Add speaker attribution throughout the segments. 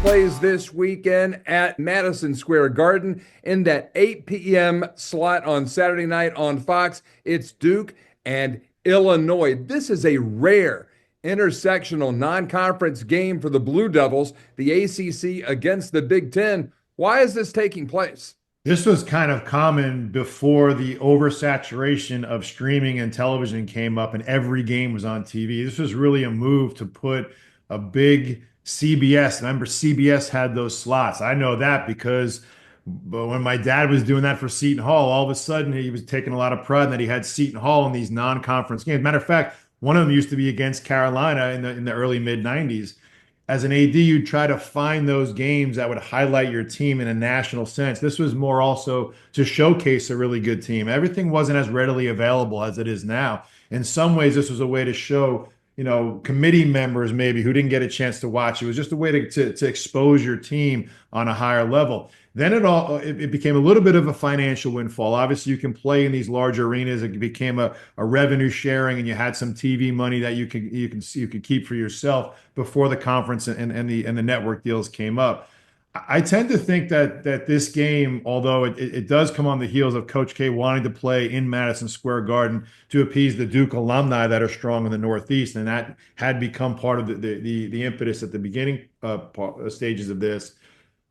Speaker 1: plays this weekend at Madison Square Garden in that 8 p.m. slot on Saturday night on Fox. It's Duke and Illinois. This is a rare intersectional non-conference game for the Blue Devils, the ACC against the Big Ten. Why is this taking place?
Speaker 2: This was kind of common before the oversaturation of streaming and television came up and every game was on TV. This was really a move to put a big CBS. Remember, CBS had those slots. I know that because when my dad was doing that for Seton Hall, all of a sudden he was taking a lot of pride in that he had Seton Hall in these non-conference games. Matter of fact, one of them used to be against Carolina in the early mid 90s. As an AD, you'd try to find those games that would highlight your team in a national sense. This was more also to showcase a really good team. Everything wasn't as readily available as it is now. In some ways, this was a way to show, committee members maybe who didn't get a chance to watch. It was just a way to expose your team on a higher level. Then it became a little bit of a financial windfall. Obviously, you can play in these large arenas. It became a revenue sharing, and you had some TV money that you could keep for yourself before the conference and the network deals came up. I tend to think that this game, although it does come on the heels of Coach K wanting to play in Madison Square Garden to appease the Duke alumni that are strong in the Northeast, and that had become part of the impetus at the beginning stages of this.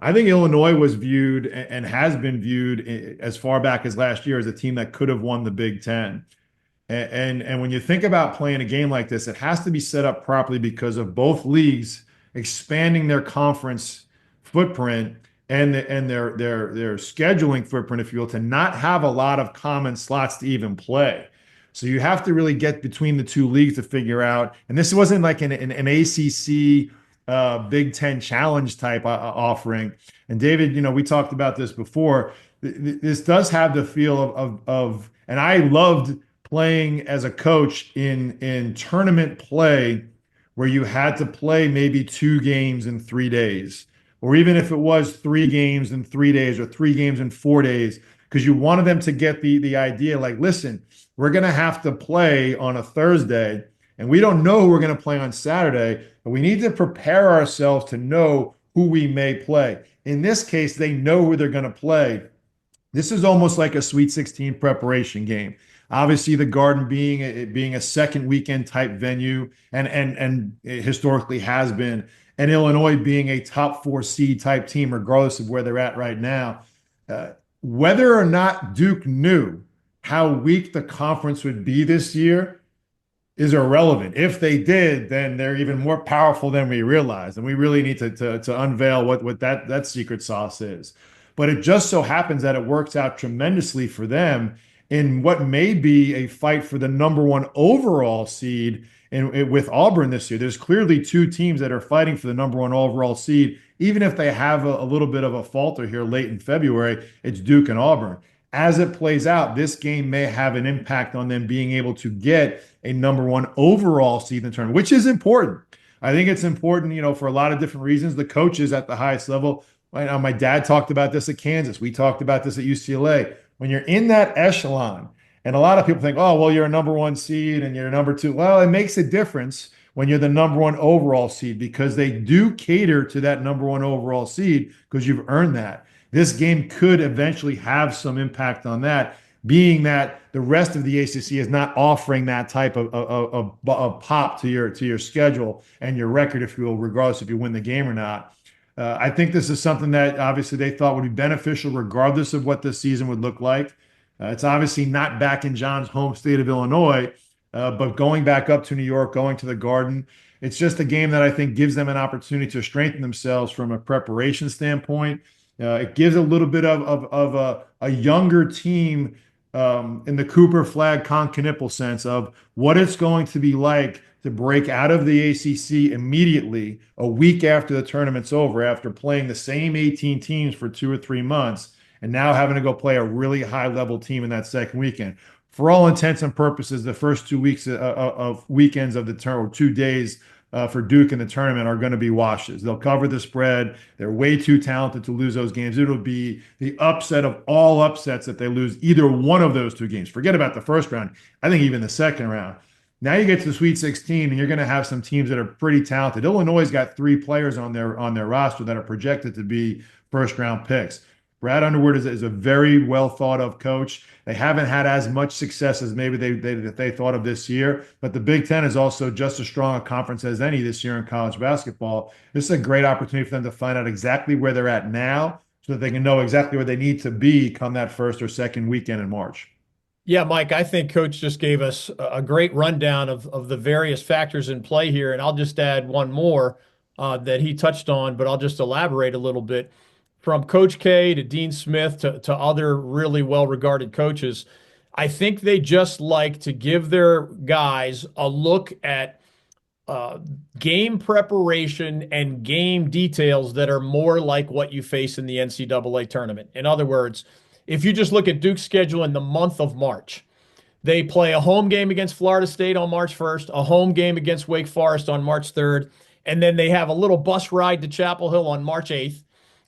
Speaker 2: I think Illinois was viewed and has been viewed as far back as last year as a team that could have won the Big Ten. And when you think about playing a game like this, it has to be set up properly because of both leagues expanding their conference footprint and their scheduling footprint, if you will, to not have a lot of common slots to even play. So you have to really get between the two leagues to figure out. And this wasn't like an ACC Big Ten challenge type offering. And David, we talked about this before. This does have the feel of and I loved playing as a coach in tournament play where you had to play maybe 2 games in 3 days, or even if it was 3 games in 3 days or 3 games in 4 days, because you wanted them to get the idea like, listen, we're going to have to play on a Thursday and we don't know who we're going to play on Saturday, but we need to prepare ourselves to know who we may play. In this case, they know who they're going to play. This is almost like a Sweet 16 preparation game. Obviously, the Garden being a second weekend type venue and historically has been, and Illinois being a top 4 seed type team, regardless of where they're at right now. Whether or not Duke knew how weak the conference would be this year is irrelevant. If they did, then they're even more powerful than we realize. And we really need to unveil what that secret sauce is. But it just so happens that it works out tremendously for them in what may be a fight for the #1 overall seed with Auburn this year. There's clearly 2 teams that are fighting for the #1 overall seed. Even if they have a little bit of a falter here late in February, it's Duke and Auburn. As it plays out, this game may have an impact on them being able to get a #1 overall seed in the tournament, which is important. I think it's important, for a lot of different reasons. The coaches at the highest level, my dad talked about this at Kansas. We talked about this at UCLA. When you're in that echelon, and a lot of people think, oh, well, you're a #1 seed and you're a #2. Well, it makes a difference when you're the #1 overall seed because they do cater to that #1 overall seed because you've earned that. This game could eventually have some impact on that, being that the rest of the ACC is not offering that type of pop to your schedule and your record, if you will, regardless if you win the game or not. I think this is something that obviously they thought would be beneficial regardless of what this season would look like. It's obviously not back in John's home state of Illinois, but going back up to New York, going to the Garden, it's just a game that I think gives them an opportunity to strengthen themselves from a preparation standpoint. It gives a little bit of a younger team in the Cooper Flag Con sense of what it's going to be like to break out of the ACC immediately a week after the tournament's over, after playing the same 18 teams for 2 or 3 months, and now having to go play a really high-level team in that second weekend. For all intents and purposes, the first 2 weeks of weekends of the term, or 2 days for Duke in the tournament are going to be washes. They'll cover the spread. They're way too talented to lose those games. It'll be the upset of all upsets that they lose either one of those 2 games. Forget about the first round. I think even the second round. Now you get to the Sweet 16, and you're going to have some teams that are pretty talented. Illinois has got 3 players on their roster that are projected to be first-round picks. Brad Underwood is a very well thought of coach. They haven't had as much success as maybe they thought of this year, but the Big Ten is also just as strong a conference as any this year in college basketball. This is a great opportunity for them to find out exactly where they're at now so that they can know exactly where they need to be come that first or second weekend in March.
Speaker 3: Yeah, Mike, I think Coach just gave us a great rundown of the various factors in play here. And I'll just add one more that he touched on, but I'll just elaborate a little bit. From Coach K to Dean Smith to other really well-regarded coaches, I think they just like to give their guys a look at game preparation and game details that are more like what you face in the NCAA tournament. In other words, if you just look at Duke's schedule in the month of March, they play a home game against Florida State on March 1st, a home game against Wake Forest on March 3rd, and then they have a little bus ride to Chapel Hill on March 8th.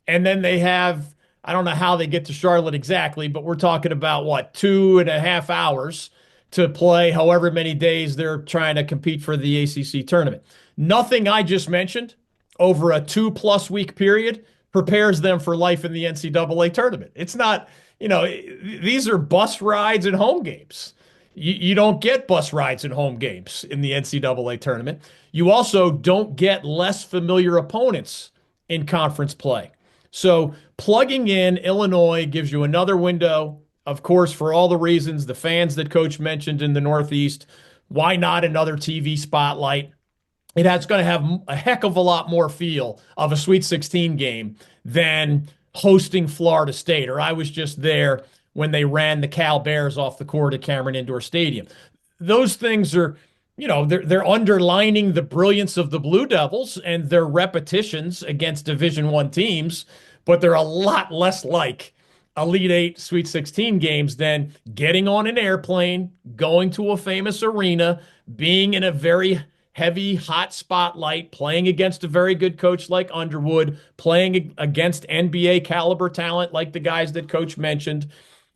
Speaker 3: And then they have, I don't know how they get to Charlotte exactly, but we're talking about what, 2.5 hours to play however many days they're trying to compete for the ACC tournament. Nothing I just mentioned over a 2+ week period prepares them for life in the NCAA tournament. It's not, these are bus rides and home games. You don't get bus rides and home games in the NCAA tournament. You also don't get less familiar opponents in conference play. So plugging in Illinois gives you another window, of course, for all the reasons, the fans that Coach mentioned in the Northeast. Why not another TV spotlight? It's going to have a heck of a lot more feel of a Sweet 16 game than hosting Florida State, or I was just there when they ran the Cal Bears off the court at Cameron Indoor Stadium. Those things are, they're underlining the brilliance of the Blue Devils and their repetitions against Division I teams, but they're a lot less like Elite Eight Sweet 16 games than getting on an airplane, going to a famous arena, being in a very heavy, hot spotlight, playing against a very good coach like Underwood, playing against NBA caliber talent like the guys that Coach mentioned.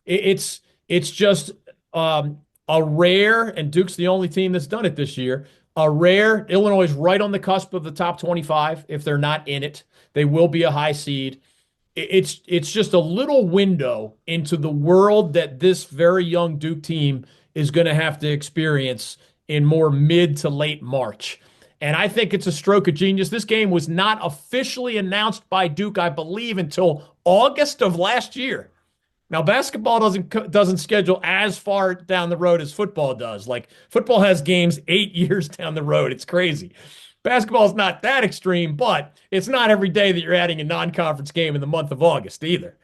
Speaker 3: It's just a rare, and Duke's the only team that's done it this year, a rare. Illinois is right on the cusp of the top 25. If they're not in it, they will be a high seed. It's just a little window into the world that this very young Duke team is going to have to experience in more mid to late March. And I think it's a stroke of genius. This game was not officially announced by Duke, I believe, until August of last year. Now, basketball doesn't schedule as far down the road as football does. Like, football has games 8 years down the road. It's crazy. Basketball is not that extreme, but it's not every day that you're adding a non-conference game in the month of August either,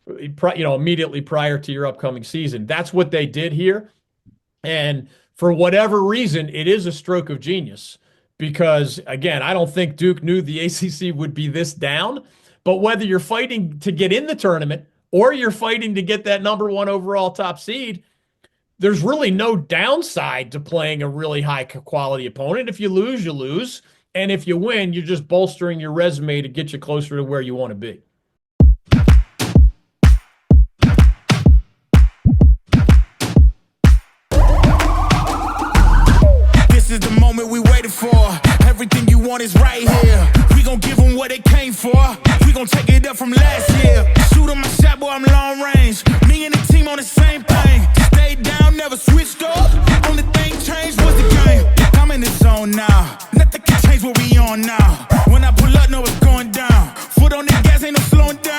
Speaker 3: immediately prior to your upcoming season. That's what they did here. And for whatever reason, it is a stroke of genius because, again, I don't think Duke knew the ACC would be this down. But whether you're fighting to get in the tournament or you're fighting to get that number 1 overall top seed, there's really no downside to playing a really high quality opponent. If you lose, you lose. And if you win, you're just bolstering your resume to get you closer to where you want to be.
Speaker 4: This is the moment we waited for. Everything you want is right here. We gon' give them what they came for. We gon' take it up from last year. Shoot on my shot, boy, I'm long range. Me and the team on the same thing. Stayed down, never switched up. Only thing changed was the game. I'm in the zone now. Nothing can change what we on now. When I pull up, know it's going down. Foot on the gas, ain't no slowing down.